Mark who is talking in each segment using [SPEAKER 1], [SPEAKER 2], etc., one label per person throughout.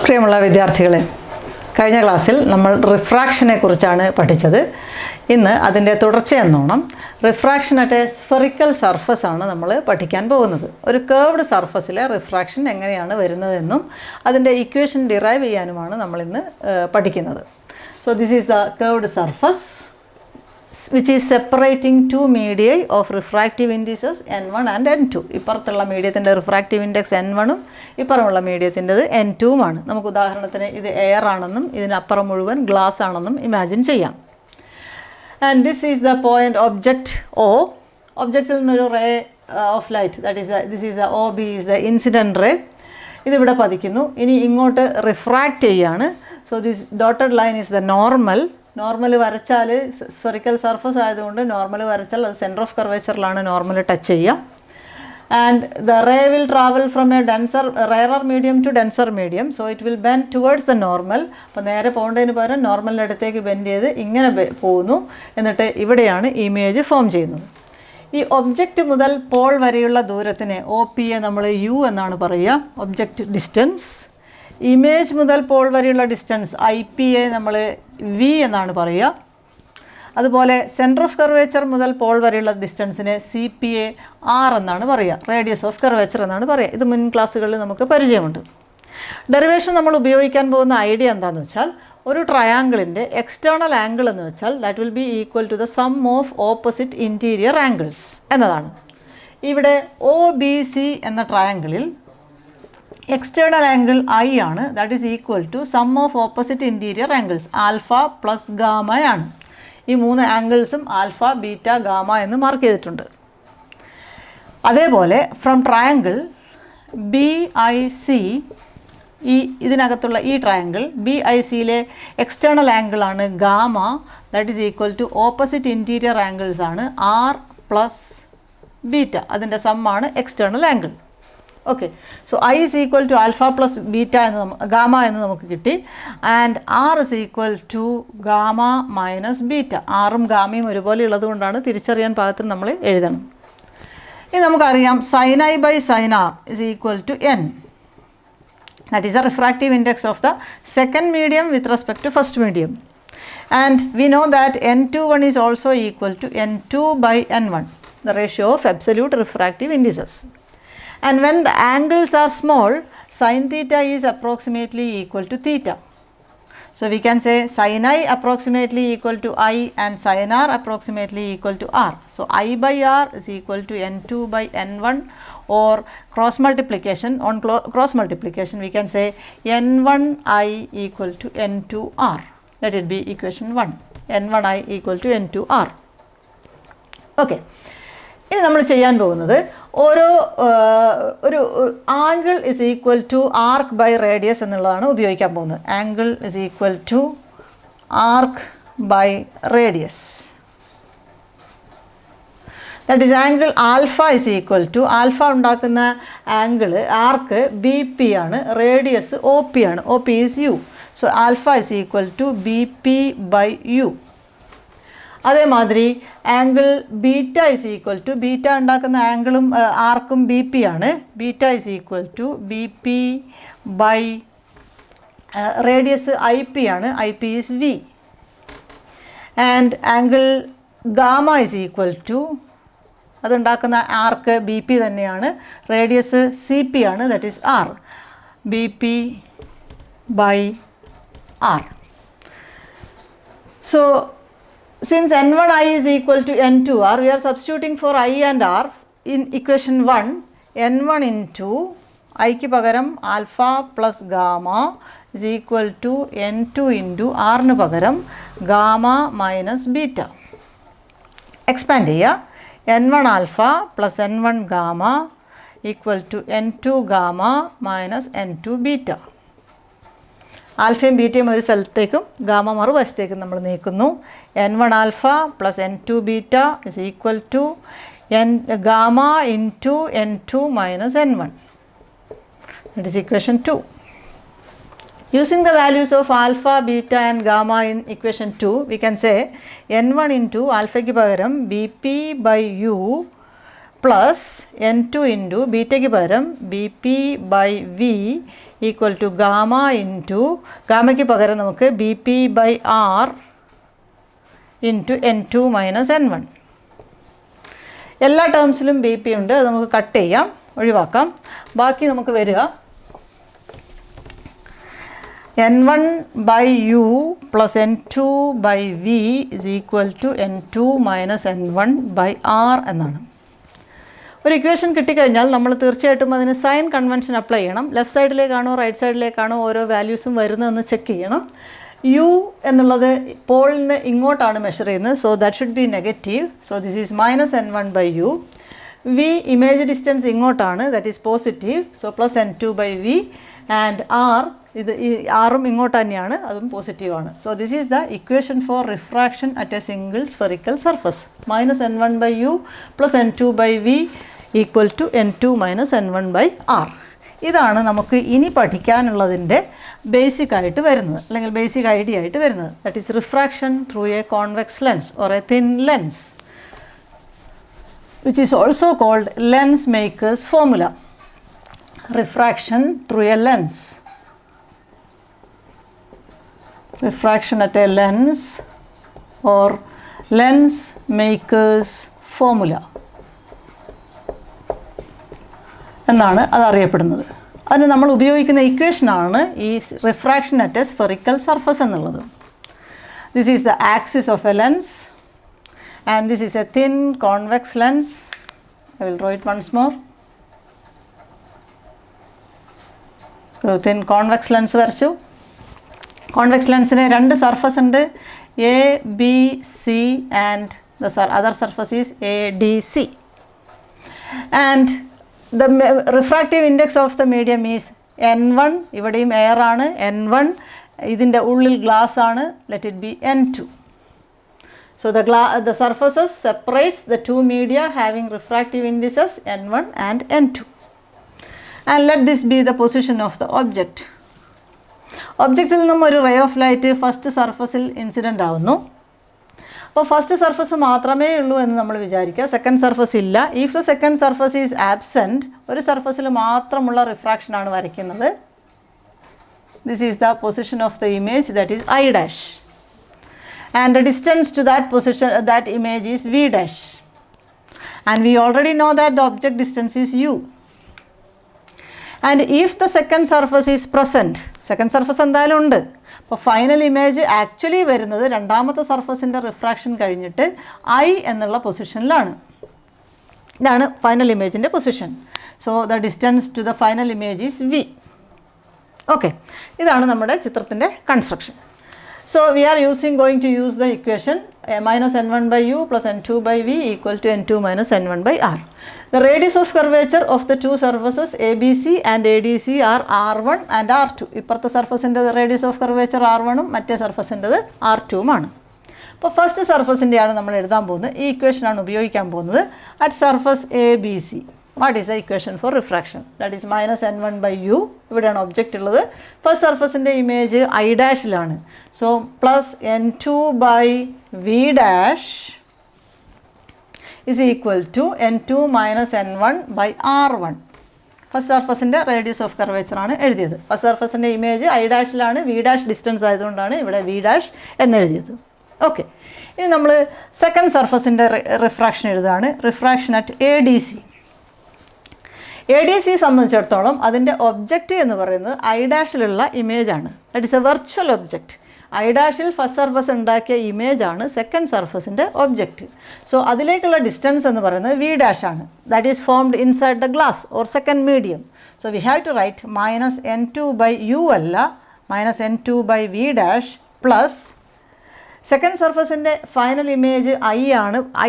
[SPEAKER 1] പ്രിയമുള്ള വിദ്യാർത്ഥികളെ, കഴിഞ്ഞ ക്ലാസ്സിൽ നമ്മൾ റിഫ്രാക്ഷനെ കുറിച്ചാണ് പഠിച്ചത്. ഇന്ന് അതിൻ്റെ തുടർച്ചയെന്നോണം refraction at a spherical surface ആണ് നമ്മൾ പഠിക്കാൻ പോകുന്നത്. ഒരു കേർവ്ഡ് സർഫസിലെ റിഫ്രാക്ഷൻ എങ്ങനെയാണ് വരുന്നതെന്നും അതിൻ്റെ ഇക്വേഷൻ ഡിറൈവ് ചെയ്യാനുമാണ് നമ്മളിന്ന് പഠിക്കുന്നത്. So this is the curved surface which is separating two medii of refractive indices n1 and n2. ഇപ്പുറത്തുള്ള മീഡിയത്തിൻ്റെ റിഫ്രാക്റ്റീവ് ഇൻഡെക്സ് n1 ഇപ്പുറമുള്ള മീഡിയത്തിൻ്റെത് n2 ആണ്. നമുക്ക് ഉദാഹരണത്തിന് ഇത് എയർ ആണെന്നും ഇതിനപ്പുറം മുഴുവൻ ഗ്ലാസ് ആണെന്നും ഇമാജിൻ ചെയ്യാം. And this is the point object O. ഒബ്ജക്റ്റിൽ നിന്നൊരു ray of light, that is this is the OB is the incident ray. ഇതിവിടെ പതിക്കുന്നു. ഇനി ഇങ്ങോട്ട് റിഫ്രാക്റ്റ് ചെയ്യാണ്. So this dotted line is the normal. Normal വരച്ചാൽ സ്ഫെറിക്കൽ സർഫസ് ആയതുകൊണ്ട് normal വരച്ചാൽ അത് സെൻറ്റർ ഓഫ് കർവേച്ചറിലാണ് നോർമൽ ടച്ച് ചെയ്യുക. And the ray will travel from a rarer medium to denser medium. So it will bend towards the normal. അപ്പോൾ നേരെ പോകേണ്ടതിന് പകരം നോർമലിൻ്റെ അടുത്തേക്ക് ബെൻഡ് ചെയ്ത് ഇങ്ങനെ പോകുന്നു. എന്നിട്ട് ഇവിടെയാണ് ഇമേജ് ഫോം ചെയ്യുന്നത്. ഈ ഒബ്ജക്റ്റ് മുതൽ പോൾ വരെയുള്ള ദൂരത്തിനെ OP നമ്മൾ U എന്നാണ് പറയുക, ഒബ്ജക്റ്റ് ഡിസ്റ്റൻസ്. ഇമേജ് മുതൽ പോൾ വരെയുള്ള ഡിസ്റ്റൻസ് IP നമ്മൾ V എന്നാണ് പറയുക. അതുപോലെ സെൻറ്റർ ഓഫ് കർവേച്ചർ മുതൽ പോൾ വരെയുള്ള ഡിസ്റ്റൻസിനെ CPA R എന്നാണ് പറയുക, റേഡിയസ് ഓഫ് കർവേച്ചർ എന്നാണ് പറയുക. ഇത് മുൻ ക്ലാസ്സുകളിൽ നമുക്ക് പരിചയമുണ്ട്. ഡെറിവേഷൻ നമ്മൾ ഉപയോഗിക്കാൻ പോകുന്ന ഐഡിയ എന്താണെന്ന് വെച്ചാൽ, ഒരു ട്രയാങ്കിളിൻ്റെ എക്സ്റ്റേണൽ ആംഗിൾ എന്ന് വെച്ചാൽ that will be equal to the sum of opposite interior angles എന്നതാണ്. ഇവിടെ OBC എന്ന ട്രയാങ്കിളിൽ എക്സ്റ്റേണൽ ആംഗിൾ I ആണ്, that is equal to sum of opposite interior angles alpha plus ഗാമയാണ്. ഈ മൂന്ന് ആംഗിൾസും ആൽഫ, ബീറ്റ, ഗാമ എന്ന് മാർക്ക് ചെയ്തിട്ടുണ്ട്. അതേപോലെ ഫ്രം ട്രയാങ്കിൾ BIC, ഇതിനകത്തുള്ള ഈ ട്രയാങ്കിൾ BICയിലെ എക്സ്റ്റേണൽ ആംഗിളാണ് gamma, that is equal to opposite interior angles ആണ് R പ്ലസ് ബീറ്റ. അതിൻ്റെ സമ്മാണ് external angle. Okay, so I is equal to alpha plus beta gamma എന്ന് നമുക്ക് കിട്ടി. And R is equal to gamma minus beta. ആറും ഗാമയും ഒരുപോലെ ഉള്ളത് കൊണ്ടാണ് തിരിച്ചറിയാൻ പാകത്തിന് നമ്മൾ എഴുതണം. ഇനി നമുക്കറിയാം sin I by sin R is equal to n. That is the refractive index of the second medium with respect to first medium. And we know that n21 is also equal to n2 by n1, the ratio of absolute refractive indices. And when the angles are small, sin theta is approximately equal to theta. So we can say sin I approximately equal to I and sin R approximately equal to R. So I by R is equal to n2 by n1, or cross multiplication, on cross multiplication we can say n1I equal to n2R. Let it be equation 1. n1I equal to n2R. Okay. ഇനി നമ്മൾ ചെയ്യാൻ പോകുന്നത് ഒരു angle is equal to arc by radius എന്നുള്ളതാണ് ഉപയോഗിക്കാൻ പോകുന്നത്. Angle is equal to arc by radius. That is angle alpha is equal to, alpha ഉണ്ടാക്കുന്ന angle arc BP ആണ്, റേഡിയസ് OP ആണ്, OP is U. So alpha is equal to BP by U. അതേമാതിരി angle beta is equal to, beta ഉണ്ടാക്കുന്ന ആംഗിളും ആർക്കും BP ആണ്, beta is equal to BP by radius IP ആണ്, IP is V. And angle gamma is equal to, അതുണ്ടാക്കുന്ന arc BP തന്നെയാണ്, radius CP ആണ്, that is R, BP by R. So since n1I is equal to n2R, we are substituting for I and R in equation 1. n1 into I ക്ക് പകരം alpha plus gamma is equal to n2 into R ന് പകരം gamma minus beta. Expand ചെയ്യുക. n1 alpha plus n1 gamma equal to n2 gamma minus n2 beta. ആൽഫയും ബീറ്റയും ഒരു സ്ഥലത്തേക്കും gamma മറുവശത്തേക്കും നമ്മൾ നീക്കുന്നു. n1 alpha plus n2 beta is equal to gamma into n2 minus n1. That is equation 2. Using the values of alpha, beta and gamma in equation 2, we can say n1 into alpha ക്ക് പകരം BP by U plus n2 into beta ക്ക് പകരം BP by V equal to gamma into ഗാമയ്ക്ക് പകരം നമുക്ക് B P by R into N2 minus N1. എല്ലാ ടേംസിലും B P ഉണ്ട്, അത് നമുക്ക് കട്ട് ചെയ്യാം, ഒഴിവാക്കാം. ബാക്കി നമുക്ക് വരിക N1 by U plus N2 by V is equal to N2 minus N1 by R എന്നാണ്. ഒരു ഇക്വേഷൻ കിട്ടിക്കഴിഞ്ഞാൽ നമ്മൾ തീർച്ചയായിട്ടും അതിന് സൈൻ കൺവെൻഷൻ അപ്ലൈ ചെയ്യണം. ലെഫ്റ്റ് സൈഡിലേക്കാണോ റൈറ്റ് സൈഡിലേക്കാണോ ഓരോ വാല്യൂസും വരുന്നതെന്ന് ചെക്ക് ചെയ്യണം. യു എന്നുള്ളത് പോളിന് ഇങ്ങോട്ടാണ് മെഷർ ചെയ്യുന്നത്, so that should be negative. So this is minus N1 by U. V image distance ഇങ്ങോട്ടാണ്, that is positive, so plus N2 by V. And R, ഇത് ഈ ആറും ഇങ്ങോട്ട് തന്നെയാണ്, അതും പോസിറ്റീവാണ്. So this is the equation for refraction at a single spherical surface. Minus N1 by U plus N2 by V equal to N2 minus N1 by R. ഇതാണ് നമുക്ക് ഇനി പഠിക്കാനുള്ളതിൻ്റെ ബേസിക് ആയിട്ട് വരുന്നത്, അല്ലെങ്കിൽ ബേസിക് ഐഡിയ ആയിട്ട് വരുന്നത്. That is refraction through a convex lens or a thin lens, which is also called lens makers formula. Refraction through a lens. Refraction at a lens or lens maker's formula എന്നാണ് അത് അറിയപ്പെടുന്നത്. അതിന് നമ്മൾ ഉപയോഗിക്കുന്ന ഇക്വേഷനാണ് ഈ refraction at a spherical surface എന്നുള്ളത്. This is the axis of a lens and this is a thin convex lens. I will draw it once more. Thin convex lens വരച്ചു. കോൺവെക്സ് ലെൻസിന് രണ്ട് സർഫസ് ഉണ്ട്, A B C and the other surface is A D C. And the refractive index of the medium is N1. ഇവിടെയും air ആണ്, N1. ഇതിൻ്റെ ഉള്ളിൽ glass ആണ്, let it B N2. So the surfaces separates the two media having refractive indices N1 and N2. And let this be the position of the object. ഒബ്ജക്റ്റിൽ നിന്നും ഒരു ray of light first സർഫസിൽ incident ആവുന്നു. അപ്പോൾ first surface മാത്രമേ ഉള്ളൂ എന്ന് നമ്മൾ വിചാരിക്കുക, സെക്കൻഡ് സർഫസ് ഇല്ല. If the second surface is absent, ഒരു സർഫസിൽ മാത്രമുള്ള റിഫ്രാക്ഷനാണ് വരയ്ക്കുന്നത്. This is the position of the image, that is I dash. And the distance to that position, that image is V dash. And we already know that the object distance is U. And if the second surface is present, second surface എന്തായാലും ഉണ്ട്. അപ്പോൾ final image actually വരുന്നത് രണ്ടാമത്തെ സർഫസിൻ്റെ refraction കഴിഞ്ഞിട്ട് I എന്നുള്ള പൊസിഷനിലാണ്. ഇതാണ് final ഇമേജിൻ്റെ position. So the distance to the final image is V. Okay, ഇതാണ് നമ്മുടെ ചിത്രത്തിൻ്റെ construction. So we are going to use the equation minus N1 by U plus N2 by V equal to N2 minus N1 by R. The radius of curvature of the two surfaces ABC and ADC are R1 and R2. ഇപ്പുറത്തെ സർഫസിൻ്റെ radius of curvature R1 ഉം മറ്റേ സർഫസിൻ്റെത് R2 ആണ്. അപ്പോൾ first സർഫസിൻ്റെയാണ് നമ്മൾ എഴുതാൻ പോകുന്നത്. ഈ ഇക്വേഷനാണ് ഉപയോഗിക്കാൻ പോകുന്നത്. At surface ABC, what is the equation for refraction? That is minus N1 by U. ഇവിടെയാണ് ഒബ്ജക്റ്റ് ഉള്ളത്. ഫസ്റ്റ് സർഫസിൻ്റെ ഇമേജ് I ഡാഷിലാണ്. So plus N2 by V dash is equal to N2 minus N1 by R1. First സർഫസിൻ്റെ radius of curvature ആണ് എഴുതിയത്. First സർഫസിൻ്റെ image I ഡാഷിലാണ്, V dash distance ആയതുകൊണ്ടാണ് ഇവിടെ V ഡാഷ് എന്നെഴുതിയത്. ഓക്കെ, ഇനി നമ്മൾ സെക്കൻഡ് സർഫസിൻ്റെ റിഫ്രാക്ഷൻ എഴുതുകയാണ്. Refraction at ADC. ADC സംബന്ധിച്ചിടത്തോളം അതിൻ്റെ ഒബ്ജക്റ്റ് എന്ന് പറയുന്നത് I ഡാഷിലുള്ള ഇമേജാണ്. That is a virtual object. I ഡാഷിൽ first surface ഉണ്ടാക്കിയ ഇമേജാണ് സെക്കൻഡ് സർഫസിൻ്റെ ഒബ്ജക്റ്റ്. സോ അതിലേക്കുള്ള ഡിസ്റ്റൻസ് എന്ന് പറയുന്നത് V ഡാഷാണ്. That is formed inside the glass or second medium. So we have to write minus N2 by U അല്ല, minus N2 by V dash plus second സർഫസിൻ്റെ final image I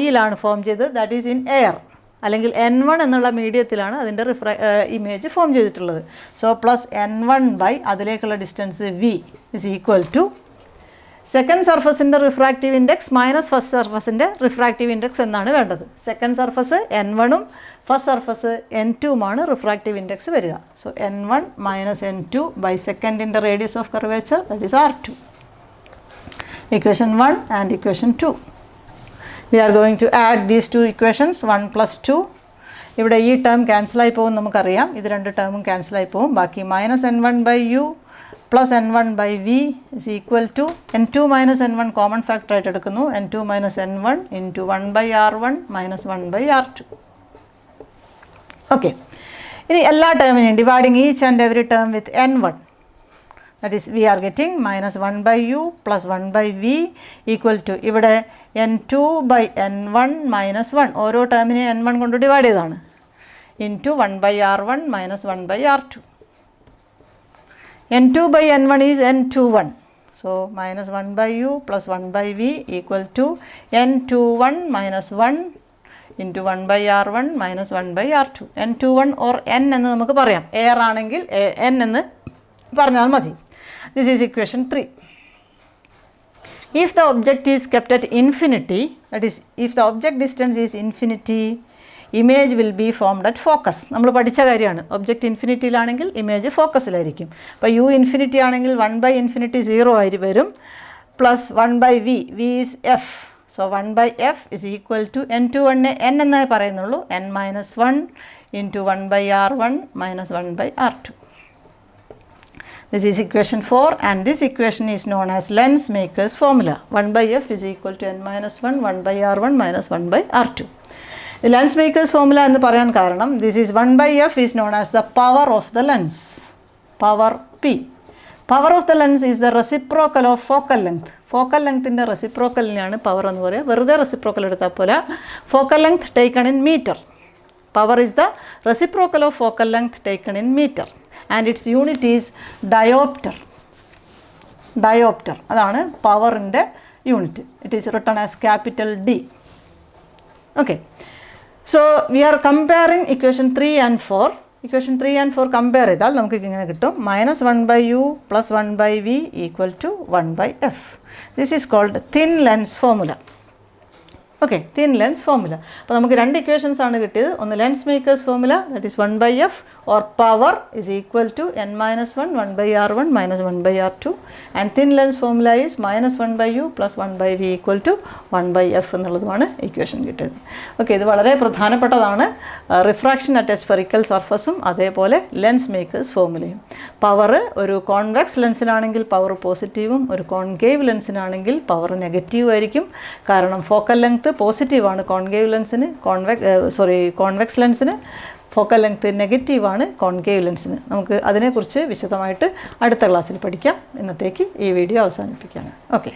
[SPEAKER 1] യിലാണ് form ചെയ്തത്, that is in air, അല്ലെങ്കിൽ N1 എന്നുള്ള മീഡിയത്തിലാണ് അതിൻ്റെ image form ചെയ്തിട്ടുള്ളത്. So plus N1 by അതിലേക്കുള്ള distance V is equal to second സർഫസിൻ്റെ റിഫ്രാക്റ്റീവ് ഇൻഡെക്സ് മൈനസ് ഫസ്റ്റ് സർഫസിൻ്റെ റിഫ്രാക്റ്റീവ് ഇൻഡെക്സ് എന്നാണ് വേണ്ടത്. സെക്കൻഡ് സർഫസ് N1 ഉം ഫസ്റ്റ് സർഫസ് N2 ഉമാണ് റിഫ്രാക്റ്റീവ് ഇൻഡെക്സ് വരിക. So N1 minus N2 by സെക്കൻഡിൻ്റെ radius of curvature, that is R2. Equation 1 and equation 2. We are going to add these two equations, 1 plus 2. ഇവിടെ ഈ term ക്യാൻസലായി പോകും നമുക്കറിയാം. ഇത് രണ്ട് ടേമും ക്യാൻസലായി പോകും. ബാക്കി -n1/u plus n1/v is equal to n2 - n1 common ഫാക്ടറായിട്ട് എടുക്കുന്നു. n2 - n1 into 1/r1 - 1/r2. Okay, ഇനി എല്ലാ ടേമിനെയും dividing each and every term with n1. That is, we are getting -1/u plus 1/v equal to ഇവിടെ n2/n1 - 1 ഓരോ ടേമിനെ n1 കൊണ്ട് divide ചെയ്താണ് into 1/r1 - 1/r2. n2/n1 is n21. So -1/u plus 1/v equal to n21 - 1 into 1/r1 - 1/r2. n21 or n എന്ന് നമുക്ക് പറയാം. Air ആണെങ്കിൽ n എന്ന് പറഞ്ഞാൽ മതി. This is equation 3. If the object is kept at infinity, that is, if the object distance is infinity, image will be formed at focus. നമ്മൾ പഠിച്ച കാര്യമാണ്. ഒബ്ജക്റ്റ് ഇൻഫിനിറ്റിയിലാണെങ്കിൽ ഇമേജ് ഫോക്കസിലായിരിക്കും. അപ്പോൾ u ഇൻഫിനിറ്റി ആണെങ്കിൽ 1/∞ 0 ആയി വരും, plus 1/v, v is f. So 1/f is equal to n21 n എന്നേ പറയുന്നുള്ളൂ, n - 1 into 1/r1 - 1/r2. This is equation 4, and this equation is known as Lensmaker's formula. 1/f is equal to n - 1 1/r1 - 1/r2. The Lensmaker's formula എന്ന് പറയാൻ കാരണം, this is 1/f is known as the power of the lens, power p. Power of the lens is the reciprocal of focal length. Focal ലെങ്ത്തിൻ്റെ റെസിപ്രോക്കലിനെയാണ് power എന്ന് പറയുക. വെറുതെ reciprocal എടുത്താൽ പോലെ, focal length taken in meter. Power is the reciprocal of focal length taken in meter. And its unit is diopter. Diopter, അതാണ് പവറിൻ്റെ unit. It is written as capital D. Okay, so we are comparing equation 3 and 4. Equation 3 and 4 compare ചെയ്താൽ നമുക്ക് ഇങ്ങനെ കിട്ടും, -1/u plus 1/v equal to 1/f. This is called thin lens formula. ഓക്കെ, thin lens formula. അപ്പോൾ നമുക്ക് രണ്ട് equations ആണ് കിട്ടിയത്. ഒന്ന് lens makers formula, that is 1/f or power is equal to n - 1 1/r1 - 1/r2, and thin lens formula is -1/u plus 1/v equal to 1/f എന്നുള്ളതുമാണ് equation കിട്ടിയത്. Okay, ഇത് വളരെ പ്രധാനപ്പെട്ടതാണ്. റിഫ്രാക്ഷൻ അറ്റ് എ സ്ഫെറിക്കൽ സർഫസും അതേപോലെ lens makers ഫോർമുലയും. Power ഒരു convex ലെൻസിനാണെങ്കിൽ പവർ പോസിറ്റീവും ഒരു കോൺകേവ് ലെൻസിനാണെങ്കിൽ പവർ നെഗറ്റീവും ആയിരിക്കും. കാരണം ഫോക്കൽ ലെങ്ത് പോസിറ്റീവാണ് കോൺകേവ് ലെൻസിന്, കോൺവെക്സ് ലെൻസിന്. ഫോക്കൽ ലെങ്ത് നെഗറ്റീവാണ് കോൺകേവ് ലെൻസിന്. നമുക്ക് അതിനെക്കുറിച്ച് വിശദമായിട്ട് അടുത്ത ക്ലാസ്സിൽ പഠിക്കാം. ഇന്നത്തേക്ക് ഈ വീഡിയോ അവസാനിപ്പിക്കുകയാണ്. ഓക്കെ.